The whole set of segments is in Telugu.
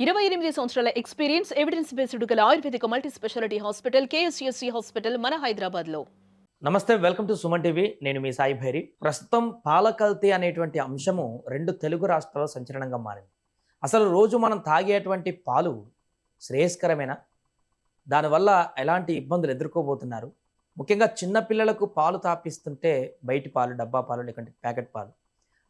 28 సంవత్సరాల ఎక్స్పీరియన్స్ ఎవిడెన్స్ బేస్డ్ గల ayurvedic multi specialty hospital KSUSC hospital మన హైదరాబాద్ లో. నమస్తే, వెల్కమ్ టు సుమన్ టీవీ. నేను మీ సాయి భైరి. ప్రస్తుతం పాల కల్తీ అనేటువంటి అంశము రెండు తెలుగు రాష్ట్రాల్లో సంచలనంగా మారింది. అసలు రోజు మనం తాగేటువంటి పాలు శ్రేయస్కరమేనా? దానివల్ల ఎలాంటి ఇబ్బందులు ఎదుర్కోబోతున్నారు? ముఖ్యంగా చిన్నపిల్లలకు పాలు తాపిస్తుంటే బయటి పాలు, డబ్బా పాలు, లేకుంటే ప్యాకెట్ పాలు,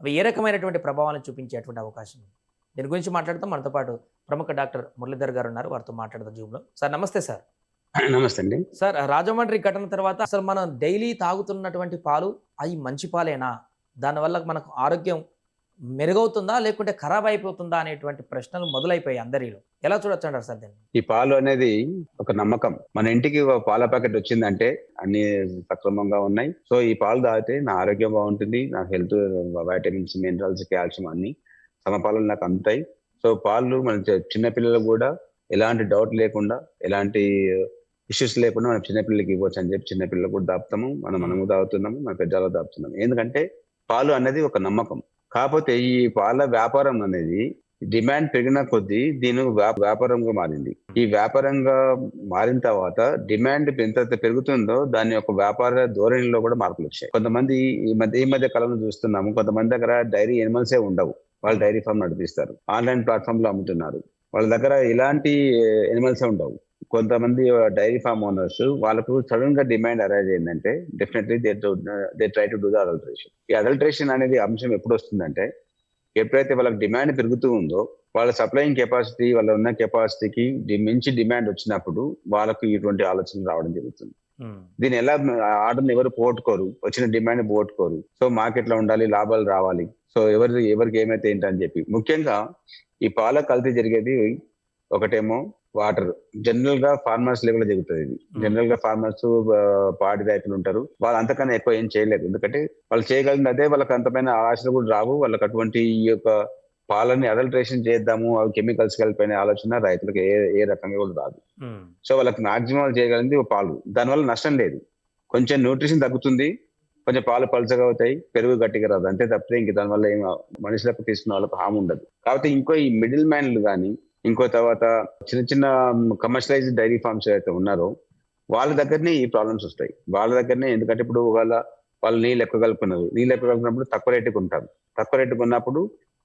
అవి ఏ రకమైనటువంటి ప్రభావాలను చూపించేటువంటి అవకాశం ఉంది? దీని గురించి మాట్లాడతాం. మనతో పాటు ప్రముఖ డాక్టర్ మురళీధర్ గారు ఉన్నారు. వారితో మాట్లాడదాం జూమ్లో. సార్ నమస్తే. సార్ నమస్తే అండి. సార్, రాజమండ్రి ఘటన తర్వాత అసలు మనం డైలీ తాగుతున్నటువంటి పాలు అవి మంచి పాలేనా? దానివల్ల మనకు ఆరోగ్యం మెరుగవుతుందా లేకుంటే ఖరాబ్ అయిపోతుందా అనేటువంటి ప్రశ్నలు మొదలైపోయాయి అందరిలో. ఎలా చూడొచ్చు అంటారు సార్ దీన్ని? ఈ పాలు అనేది ఒక నమ్మకం. మన ఇంటికి ఒక పాల ప్యాకెట్ వచ్చిందంటే అన్ని సక్రమంగా ఉన్నాయి. సో ఈ పాలు తాగితే నా ఆరోగ్యం బాగుంటుంది, నా హెల్త్, వైటమిన్స్, మినరల్స్, కాల్షియం అన్ని సమపాలు నాకు అందుతాయి. సో పాలు మన చిన్న పిల్లలకు కూడా ఎలాంటి డౌట్ లేకుండా, ఎలాంటి ఇష్యూస్ లేకుండా మనం చిన్నపిల్లలకి ఇవ్వచ్చు అని చెప్పి చిన్నపిల్లలకు కూడా దాపుతాము. మనము తాగుతున్నాము, మన పెద్దలు దాపుతున్నాము. ఎందుకంటే పాలు అనేది ఒక నమ్మకం. కాకపోతే ఈ పాల వ్యాపారం అనేది డిమాండ్ పెరిగిన కొద్దీ దీని వ్యాపారంగా మారింది. ఈ వ్యాపారంగా మారిన తర్వాత డిమాండ్ ఎంత పెరుగుతుందో దాని యొక్క వ్యాపార ధోరణిలో కూడా మార్పులు వచ్చాయి. కొంతమంది ఈ మధ్య కాలంలో చూస్తున్నాము, కొంతమంది దగ్గర డైరీ ఎనిమల్సే ఉండవు, వాళ్ళు డైరీ ఫామ్ నడిపిస్తారు, ఆన్లైన్ ప్లాట్ఫామ్ లో అమ్ముతున్నారు. వాళ్ళ దగ్గర ఇలాంటి ఎనిమల్స్ ఉండవు. కొంతమంది డైరీ ఫామ్ ఓనర్స్, వాళ్ళకు సడన్ గా డిమాండ్ అరైజ్ అయిందంటే definitely they try to do the adulteration. ఈ అడల్టరేషన్ అనేది అంశం ఎప్పుడు వస్తుందంటే, ఎప్పుడైతే వాళ్ళకి డిమాండ్ పెరుగుతూ ఉందో, వాళ్ళ సప్లయింగ్ కెపాసిటీ, వాళ్ళ ఉన్న కెపాసిటీకి మించి డిమాండ్ వచ్చినప్పుడు వాళ్ళకు ఇటువంటి ఆలోచనలు రావడం జరుగుతుంది. దీన్ని ఎలా ఆర్డర్ని ఎవరు పోగొట్టుకోరు, వచ్చిన డిమాండ్ పోగొట్టుకోరు. సో మార్కెట్ లో ఉండాలి, లాభాలు రావాలి. సో ఎవరికి ఏమైతే ఏంటని చెప్పి, ముఖ్యంగా ఈ పాల కల్తీ జరిగేది ఒకటేమో వాటర్. జనరల్ గా ఫార్మర్స్ లెవెల్ జరుగుతుంది ఇది. జనరల్ గా ఫార్మర్స్, పాడి రైతులు ఉంటారు, వాళ్ళు అంతకన్నా ఎక్కువ ఏం చేయలేరు. ఎందుకంటే వాళ్ళు చేయగలిగింది అదే. వాళ్ళకి అంతమైన ఆశలు కూడా రావు. వాళ్ళకి అటువంటి ఈ యొక్క పాలని అడల్టరేషన్ చేద్దాము, అవి కెమికల్స్ కలిపిన ఆలోచన రైతులకు ఏ రకంగా కూడా రాదు. సో వాళ్ళకి మాక్సిమం చేయగలిగింది పాలు. దానివల్ల నష్టం లేదు, కొంచెం న్యూట్రిషన్ తగ్గుతుంది, కొంచెం పాలు పలుచగా అవుతాయి, పెరుగు గట్టిగా రాదు, అంతే తప్పితే ఇంక దానివల్ల ఏం మనుషులకు తీసుకున్న వాళ్ళకి హామ్ ఉండదు. కాబట్టి ఇంకో ఈ మిడిల్ మ్యాన్లు కానీ, ఇంకో తర్వాత చిన్న చిన్న కమర్షియలైజ్డ్ డైరీ ఫార్మ్స్ అయితే ఉన్నారో వాళ్ళ దగ్గరనే ఈ ప్రాబ్లమ్స్ వస్తాయి. వాళ్ళ దగ్గరనే. ఎందుకంటే ఇప్పుడు వాళ్ళు నీళ్ళు ఎక్కువ కలుపుకున్నప్పుడు తక్కువ రేటుకు ఉంటారు. తక్కువ రేటుకు ఉన్నప్పుడు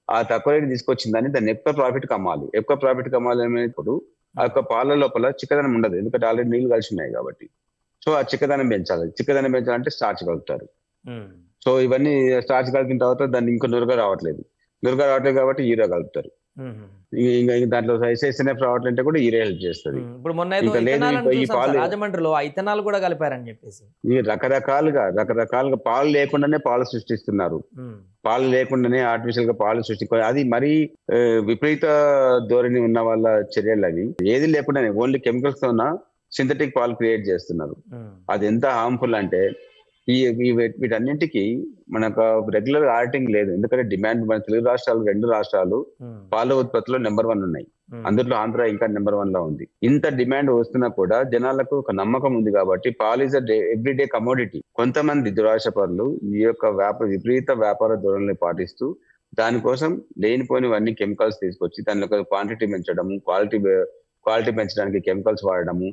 ఆ తక్కువ రేటు తీసుకొచ్చిందని దాన్ని ఎక్కువ ప్రాఫిట్ కమ్మాలి. ఎక్కువ ప్రాఫిట్ కమ్మాలి అనేప్పుడు ఆ యొక్క పాల లోపల చిక్కదనం ఉండదు, ఎందుకంటే ఆల్రెడీ నీళ్లు కలిసి ఉన్నాయి కాబట్టి. సో ఆ చిక్కదనం పెంచాలి. చిక్కదనం పెంచాలంటే స్టార్చ్ కలుపుతారు. సో ఇవన్నీ స్టార్చ్ కలిపిన తర్వాత దాన్ని ఇంకో నురగ రావట్లేదు కాబట్టి యూరియా కలుపుతారు. ఇంకా దాంట్లో SSNF రావట్లంటే కూడా యూరియా హెల్ప్ చేస్తుంది. ఇప్పుడు మొన్న రాజమండ్రిలో ఇథనాల్ కూడా కలిపారని చెప్పేసి ఈ రకరకాలుగా పాలు లేకుండానే పాలు సృష్టిస్తున్నారు. పాలు లేకుండానే ఆర్టిఫిషియల్ గా పాలు అది మరీ విపరీత ధోరణి ఉన్న వాళ్ళ చర్యలు అవి. ఏది లేకుండానే ఓన్లీ కెమికల్స్ తో ఉన్న సింథటిక్ పాలు క్రియేట్ చేస్తున్నారు. అది ఎంత హార్మ్ఫుల్ అంటే వీటన్నింటికి మనకు రెగ్యులర్ ఆడిటింగ్ లేదు. ఎందుకంటే డిమాండ్, మన తెలుగు రాష్ట్రాలు, రెండు రాష్ట్రాలు పాల ఉత్పత్తిలో నెంబర్ 1 ఉన్నాయి. అందులో ఆంధ్ర ఇంకా నెంబర్ 1 లో ఉంది. ఇంత డిమాండ్ వస్తున్నా కూడా జనాలకు ఒక నమ్మకం ఉంది కాబట్టి పాల్ ఈజ్ ఎవ్రీడే కమోడిటీ. కొంతమంది దురాశపరులు ఈ యొక్క విపరీత వ్యాపార ధోరణిని పాటిస్తూ దానికోసం లేనిపోయినవన్నీ కెమికల్స్ తీసుకొచ్చి దాని యొక్క క్వాంటిటీ పెంచడము, క్వాలిటీ పెంచడానికి కెమికల్స్ వాడడము,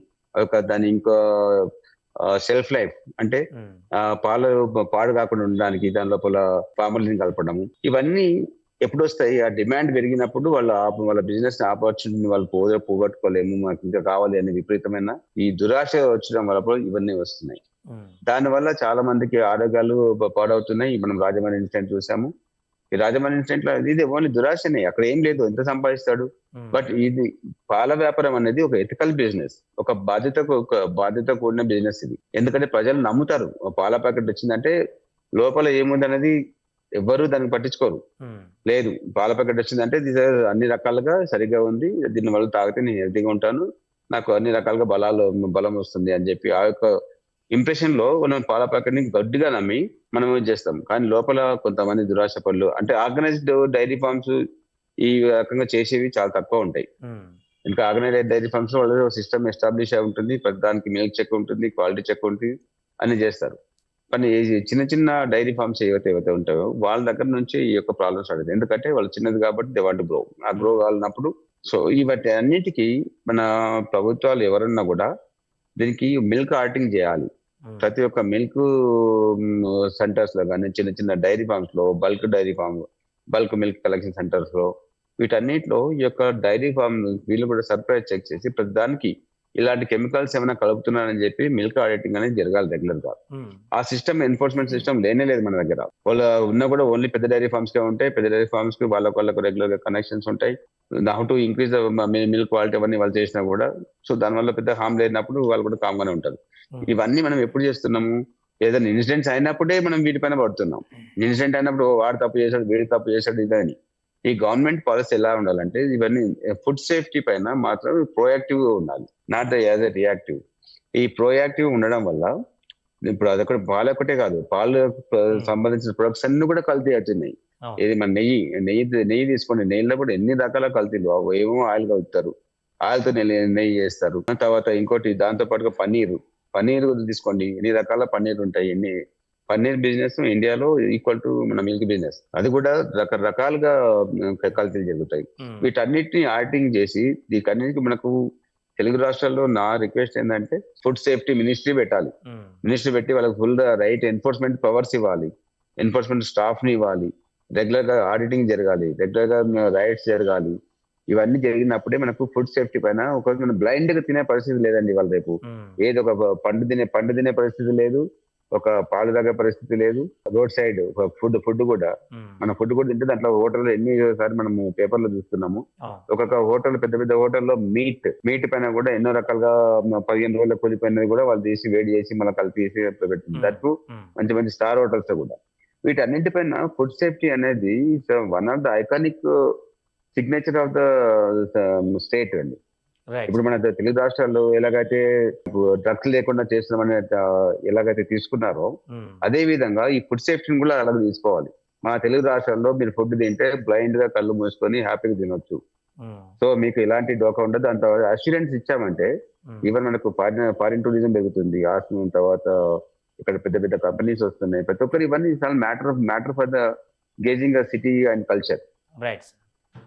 దాని ఇంకో సెల్ఫ్ లైఫ్ అంటే పాడు కాకుండా ఉండడానికి దాని లోపల ఫార్మలిన్ కలపడము, ఇవన్నీ ఎప్పుడు వస్తాయి? ఆ డిమాండ్ పెరిగినప్పుడు వాళ్ళ బిజినెస్ ఆపర్చునిటీని వాళ్ళు పోగొట్టుకోలేము, మాకు ఇంకా కావాలి అనే విపరీతమైన ఈ దురాశ వచ్చడం వల్ల ఇవన్నీ వస్తున్నాయి. దానివల్ల చాలా మందికి ఆరోగ్యాలు పాడవుతున్నాయి. మనం రాజమండ్రి ఇన్సిడెంట్ చూసాము. ఈ రాజమండ్రి ఇన్సిడెంట్ లో ఇది ఓన్లీ దురాశనే, అక్కడ ఏం లేదు, ఎంత సంపాదిస్తాడు. బట్ ఇది పాల వ్యాపారం అనేది ఒక ఎథికల్ బిజినెస్, ఒక బాధ్యత కూడిన బిజినెస్ ఇది. ఎందుకంటే ప్రజలు నమ్ముతారు. పాల ప్యాకెట్ వచ్చిందంటే లోపల ఏముంది అనేది ఎవ్వరూ దాన్ని పట్టించుకోరు. లేదు, పాల ప్యాకెట్ వచ్చిందంటే అన్ని రకాలుగా సరిగ్గా ఉంది, దీన్ని వల్ల తాగితే నేను హెల్తీగా ఉంటాను, నాకు అన్ని రకాలుగా బలం వస్తుంది అని చెప్పి ఆ యొక్క ఇంప్రెషన్ లో మనం పాల ప్యాకెట్ ని గట్టిగా నమ్మి మనం యూజ్ చేస్తాం. కానీ లోపల కొంతమంది దురాశ పనులు, అంటే ఆర్గనైజ్డ్ డైరీ ఫార్మ్స్ ఈ రకంగా చేసేవి చాలా తక్కువ ఉంటాయి. ఇంకా ఆర్గనైజ్డ్ డైరీ ఫార్మ్స్ లో వాళ్ళు సిస్టమ్ ఎస్టాబ్లిష్ అయి ఉంటుంది, దానికి మిల్క్ చెక్ ఉంటుంది, క్వాలిటీ చెక్ ఉంటుంది, అన్ని చేస్తారు. కానీ చిన్న చిన్న డైరీ ఫార్మ్స్ ఏవైతే ఉంటాయో వాళ్ళ దగ్గర నుంచి ఈ యొక్క ప్రాబ్లమ్స్ అడుగుతాయి. ఎందుకంటే వాళ్ళు చిన్నది కాబట్టి దే వాంట్ గ్రో. ఆ గ్రో కావాలన్నప్పుడు సో ఇవటి అన్నిటికీ మన ప్రభుత్వాలు ఎవరన్నా కూడా దీనికి మిల్క్ ఆడిటింగ్ చేయాలి. ప్రతి ఒక్క మిల్క్ సెంటర్స్ లో కానీ, చిన్న చిన్న డైరీ ఫార్మ్స్ లో, బల్క్ మిల్క్ కలెక్షన్ సెంటర్స్ లో, వీటన్నిటిలో ఈ యొక్క డైరీ ఫార్మ్ వీళ్ళు కూడా సర్ప్రైజ్ చెక్ చేసి ప్రతి దానికి ఇలాంటి కెమికల్స్ ఏమైనా కలుపుతున్నారని చెప్పి మిల్క్ ఆడిటింగ్ అనేది జరగాలి రెగ్యులర్ గా. ఆ సిస్టమ్, ఎన్ఫోర్స్మెంట్ సిస్టమ్ లేనే లేదు మన దగ్గర. వాళ్ళ ఉన్నా కూడా ఓన్లీ పెద్ద డైరీ ఫార్మ్స్ కే ఉంటాయి. పెద్ద డైరీ ఫార్మ్స్ కి వాళ్ళకు రెగ్యులర్ గా కనెక్షన్స్ ఉంటాయి. How to increase milk quality అవన్నీ వాళ్ళు చేసినా కూడా, సో దానివల్ల పెద్ద హామ్ లేనప్పుడు వాళ్ళు కూడా కామ్ గానే ఉంటారు. ఇవన్నీ మనం ఎప్పుడు చేస్తున్నాము? ఏదైనా ఇన్సిడెంట్స్ అయినప్పుడే మనం వీటిపైన పడుతున్నాం. ఇన్సిడెంట్ అయినప్పుడు వాడు తప్పు చేశాడు, వీడు తప్పు చేశాడు ఇదని. ఈ గవర్నమెంట్ పాలసీ ఎలా ఉండాలంటే ఇవన్నీ ఫుడ్ సేఫ్టీ పైన మాత్రం ప్రోయాక్టివ్ గా ఉండాలి, నాట్ యాజ్ ఎ రియాక్టివ్. ఈ ప్రోయాక్టివ్ ఉండడం వల్ల ఇప్పుడు అదొకటి పాలు ఒకటే కాదు, పాలు సంబంధించిన ప్రొడక్ట్స్ అన్ని కూడా కల్తీ అవుతున్నాయి. ఇది మన నెయ్యి తీసుకోండి, నెయ్యిలో కూడా ఎన్ని రకాల కల్తీలు. ఏమో ఆయిల్ కలుపుతారు, ఆయిల్తో నెయ్యి చేస్తారు. తర్వాత ఇంకోటి దాంతో పాటుగా పన్నీర్ తీసుకోండి, ఎన్ని రకాల పన్నీర్ ఉంటాయి. పన్నీర్ బిజినెస్ ఇండియాలో ఈక్వల్ టు మన మిల్క్ బిజినెస్. అది కూడా రకరకాలుగా కల్తీలు జరుగుతాయి. వీటన్నిటిని ఆడిటింగ్ చేసి వీటన్నిటికి మనకు తెలుగు రాష్ట్రాల్లో నా రిక్వెస్ట్ ఏంటంటే ఫుడ్ సేఫ్టీ మినిస్ట్రీ పెట్టాలి. మినిస్ట్రీ పెట్టి వాళ్ళకి ఫుల్ రైట్ ఎన్ఫోర్స్మెంట్ పవర్స్ ఇవ్వాలి, ఎన్ఫోర్స్మెంట్ స్టాఫ్ ని ఇవ్వాలి, రెగ్యులర్ గా ఆడిటింగ్ జరగాలి, రెగ్యులర్ గా రైడ్స్ జరగాలి. ఇవన్నీ జరిగినప్పుడే మనకు ఫుడ్ సేఫ్టీ పైన ఒక మనం బ్లైండ్ గా తినే పరిస్థితి లేదండి ఇవాళ రేపు. ఏదో ఒక పండు తినే పరిస్థితి లేదు, ఒక పాలు తాగే పరిస్థితి లేదు. రోడ్ సైడ్ ఫుడ్ కూడా మన ఫుడ్ కూడా తింటే దాంట్లో హోటల్లో ఎన్నిసారి మనము పేపర్ లో చూస్తున్నాము. ఒక్కొక్క హోటల్, పెద్ద పెద్ద హోటల్లో మీట్ పైన కూడా ఎన్నో రకాలుగా 15 రోజుల కూలిపోయినది కూడా వాళ్ళు తీసి వేడి చేసి మళ్ళీ కలిపేసి పెట్టింది. దట్టు మంచి మంచి స్టార్ హోటల్స్ కూడా. వీటన్నిటిపైన ఫుడ్ సేఫ్టీ అనేది one of the iconic signature of the state అండి. ఇప్పుడు మన తెలుగు రాష్ట్రాల్లో ఎలాగైతే డ్రగ్స్ లేకుండా చేస్తున్నామని ఎలాగైతే తీసుకున్నారో, అదే విధంగా ఈ ఫుడ్ సేఫ్టీని కూడా అలాగే తీసుకోవాలి. మన తెలుగు రాష్ట్రాల్లో మీరు ఫుడ్ తింటే బ్లైండ్ గా కళ్ళు మూసుకొని హ్యాపీగా తినొచ్చు. సో మీకు ఎలాంటి డోకా ఉండదు. అంత అష్యూరెన్స్ ఇచ్చామంటే ఈవెన్ మనకు ఫారిన్ టూరిజం పెరుగుతుంది. తర్వాత ఇక్కడ పెద్ద పెద్ద కంపెనీస్ వస్తున్నాయి. ప్రతి ఒక్కరు ఇవన్నీ చాలా matter for the gauging city and culture.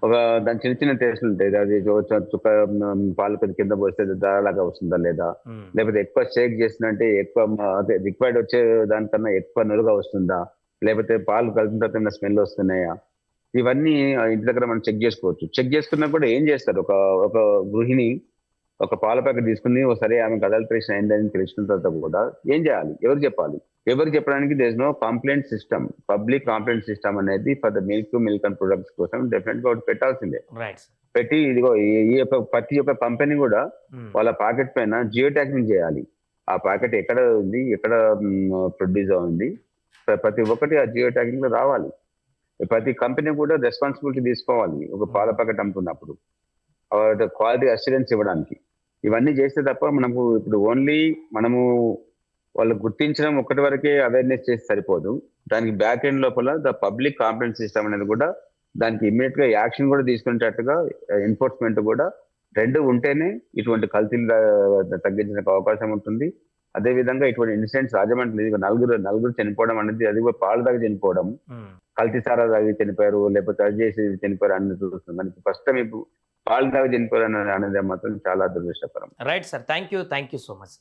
ఒక దాని చిన్న చిన్న టేస్ట్లు ఉంటాయి. అది చుక్క పాలు కింద పోస్తే దారాలాగా వస్తుందా లేదా, లేకపోతే ఎక్కువ షేక్ చేసినంటే ఎక్కువ అదే రిక్వైర్డ్ వచ్చే దానికన్నా ఎక్కువ నురుగా వస్తుందా, లేకపోతే పాలు కలిపిన తర్వాత స్మెల్ వస్తున్నాయా, ఇవన్నీ ఇంటి దగ్గర మనం చెక్ చేసుకోవచ్చు. చెక్ చేసుకున్నా కూడా ఏం చేస్తారు, ఒక గృహిణి ఒక పాల ప్యాకెట్ తీసుకుని ఒకసారి ఆమెకు అడల్ట్రేషన్ అయిందని తెలుసుకున్న తర్వాత కూడా ఏం చేయాలి, ఎవరు చెప్పాలి? ఎవరు చెప్పడానికి there is no complaint system. Public complaint system అనేది for the milk and products కోసం డెఫినెట్ గా ఒకటి పెట్టాల్సిందే. పెట్టి ఇదిగో ఈ యొక్క ప్రతి ఒక్క కంపెనీ కూడా వాళ్ళ ప్యాకెట్ పైన జియో ట్యాగింగ్ చేయాలి. ఆ ప్యాకెట్ ఎక్కడ ఉంది, ఎక్కడ ప్రొడ్యూస్ అయింది, ప్రతి ఒక్కటి ఆ జియో ట్యాగింగ్ లో రావాలి. ప్రతి కంపెనీ కూడా రెస్పాన్సిబిలిటీ తీసుకోవాలి ఒక పాల ప్యాకెట్ అమ్ముతున్నప్పుడు, క్వాలిటీ అష్యూరెన్స్ ఇవ్వడానికి. ఇవన్నీ చేస్తే తప్ప మనకు ఇప్పుడు ఓన్లీ మనము వాళ్ళు గుర్తించడం ఒక్కటి వరకే అవేర్నెస్ చేసి సరిపోదు. దానికి బ్యాక్ ఎండ్ లోపల ద పబ్లిక్ కంప్లైంట్ సిస్టమ్ అనేది కూడా దానికి ఇమ్మీడియట్ గా యాక్షన్ కూడా తీసుకునేటట్టుగా ఎన్ఫోర్స్మెంట్ కూడా రెండు ఉంటేనే ఇటువంటి కల్తీలు తగ్గించడానికి అవకాశం ఉంటుంది. అదే విధంగా ఇటువంటి ఇన్సిడెంట్స్ రాజమండ్రి నలుగురు చనిపోవడం అనేది, అది కూడా పాలు తాగి చనిపోవడం, కల్తీ సారా తాగి చనిపోయారు, లేకపోతే అది చేసి చనిపోయారు అని చూస్తుంది. మనకి ఫస్ట్ టైం ఇప్పుడు పాలు తాగి చనిపోయారు అనేది మాత్రం చాలా దురదృష్టకరం. Right sir, thank you so much.